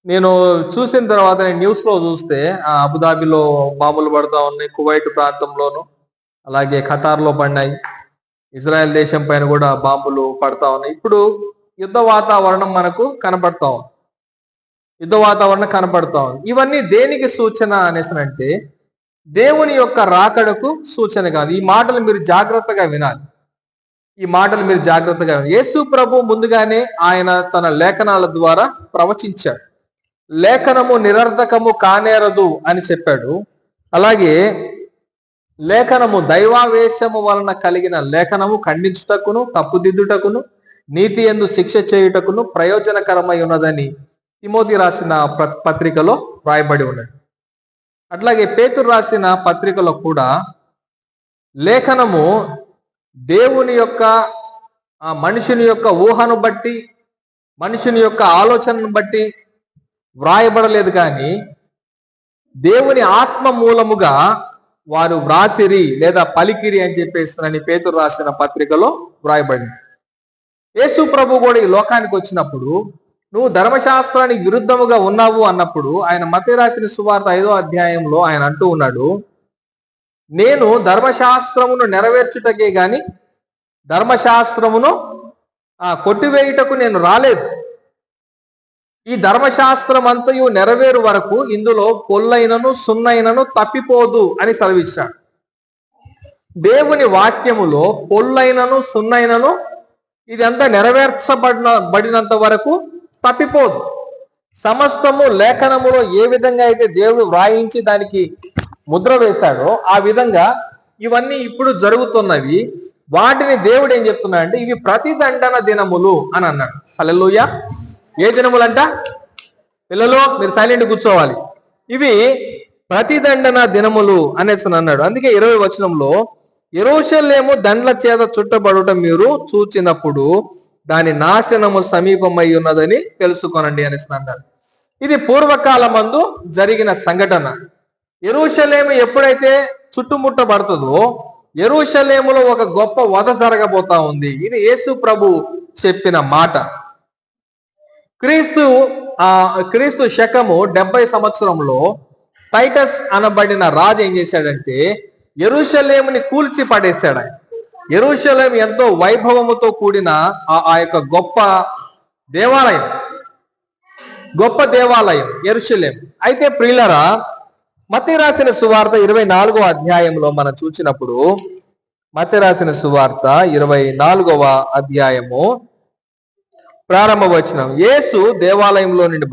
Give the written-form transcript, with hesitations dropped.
నేను చూసిన తర్వాత నేను న్యూస్‌లో చూస్తే అబుదాబిలో బాంబులు పడతా ఉన్నాయి. కువైట్ ప్రాంతంలోను, అలాగే ఖతార్‌లో పడినాయి. ఇజ్రాయెల్ దేశం పైన కూడా బాంబులు పడతా ఉన్నాయి. ఇప్పుడు యుద్ధ వాతావరణం మనకు కనపడతా ఉంది. యుద్ధ వాతావరణం కనపడతా ఉంది. ఇవన్నీ దేనికి సూచన అనేసనంటే దేవుని యొక్క రాకడకు సూచన కాదు. ఈ మాటలు మీరు జాగ్రత్తగా వినాలి. ఈ మాటలు మీరు జాగ్రత్తగా వినాలి. యేసు ప్రభు ముందుగానే ఆయన తన లేఖనాల ద్వారా ప్రవచించాడు. లేఖనము నిరర్ధకము కానేరదు అని చెప్పాడు. అలాగే లేఖనము దైవావేశము వలన కలిగిన లేఖనము ఖండించుటకును, తప్పుదిద్దుటకును, నీతి యందు శిక్ష చేయుటకును ప్రయోజనకరమై ఉన్నదని తిమోతి రాసిన పత్రికలో రాయబడి ఉన్నది. అట్లాగే పేతురు రాసిన పత్రికలో కూడా లేఖనము దేవుని యొక్క మనుషుని యొక్క ఊహను బట్టి, మనుషుని యొక్క ఆలోచనను బట్టి వ్రాయబడలేదు, కానీ దేవుని ఆత్మ మూలముగా వారు వ్రాసిరి లేదా పలికిరి అని చెప్పేసి పేతురు రాసిన పత్రికలో వ్రాయబడింది. యేసు ప్రభు కూడా ఈ లోకానికి వచ్చినప్పుడు నువ్వు ధర్మశాస్త్రానికి విరుద్ధముగా ఉన్నావు అన్నప్పుడు ఆయన మత్తయి రాసిన సువార్త 5వ అధ్యాయంలో ఆయన అంటూ ఉన్నాడు, నేను ధర్మశాస్త్రమును నెరవేర్చుటకే గాని ధర్మశాస్త్రమును కొట్టివేయుటకు నేను రాలేదు. ఈ ధర్మశాస్త్రం అంతయు నెరవేరు వరకు ఇందులో పొల్లైనను సున్నైనను తప్పిపోదు అని సెలవిచ్చాడు. దేవుని వాక్యములో పొల్లైనను సున్నైనను ఇదంతా నెరవేర్చబడినంత వరకు తప్పిపోదు. సమస్తము లేఖనములో ఏ విధంగా అయితే దేవుడు వ్రాయించి దానికి ముద్ర వేశాడో ఆ విధంగా ఇవన్నీ ఇప్పుడు జరుగుతున్నవి. వాటిని దేవుడు ఏం చెప్తున్నాడు అంటే ఇవి ప్రతిదండన దినములు అని అన్నాడు. హల్లెలూయా. ఏ దినములంట? పిల్లలు మీరు సైలెంట్ కూర్చోవాలి. ఇవి ప్రతిదండన దినములు అనేసి అన్నాడు. అందుకే 20వ వచనంలో యెరూషలేము దండ్ల చేత చుట్టబడుట మీరు చూచినప్పుడు దాని నాశనము సమీపమై ఉన్నదని తెలుసుకొనండి అనేసి అన్నాడు. ఇది పూర్వకాలమందు జరిగిన సంఘటన. యెరూషలేము ఎప్పుడైతే చుట్టుముట్టబడుతుందో యెరూషలేములో ఒక గొప్ప వధ జరగబోతా ఉంది. ఇది యేసు ప్రభు చెప్పిన మాట. క్రీస్తు శకము 70 సంవత్సరంలో టైటస్ అనబడిన రాజు ఏం చేశాడంటే యెరూషలేముని కూల్చి పడేశాడు. ఆయన యెరూషలేము ఎంతో వైభవముతో కూడిన ఆ యొక్క గొప్ప దేవాలయం యెరూషలేము. అయితే ప్రియులరా, మత్తయి రాసిన సువార్త 24వ అధ్యాయంలో మనం చూసినప్పుడు మత్తయి రాసిన సువార్త 24వ అధ్యాయము ప్రారంభ వచనం, యేసు దేవాలయంలో నుండి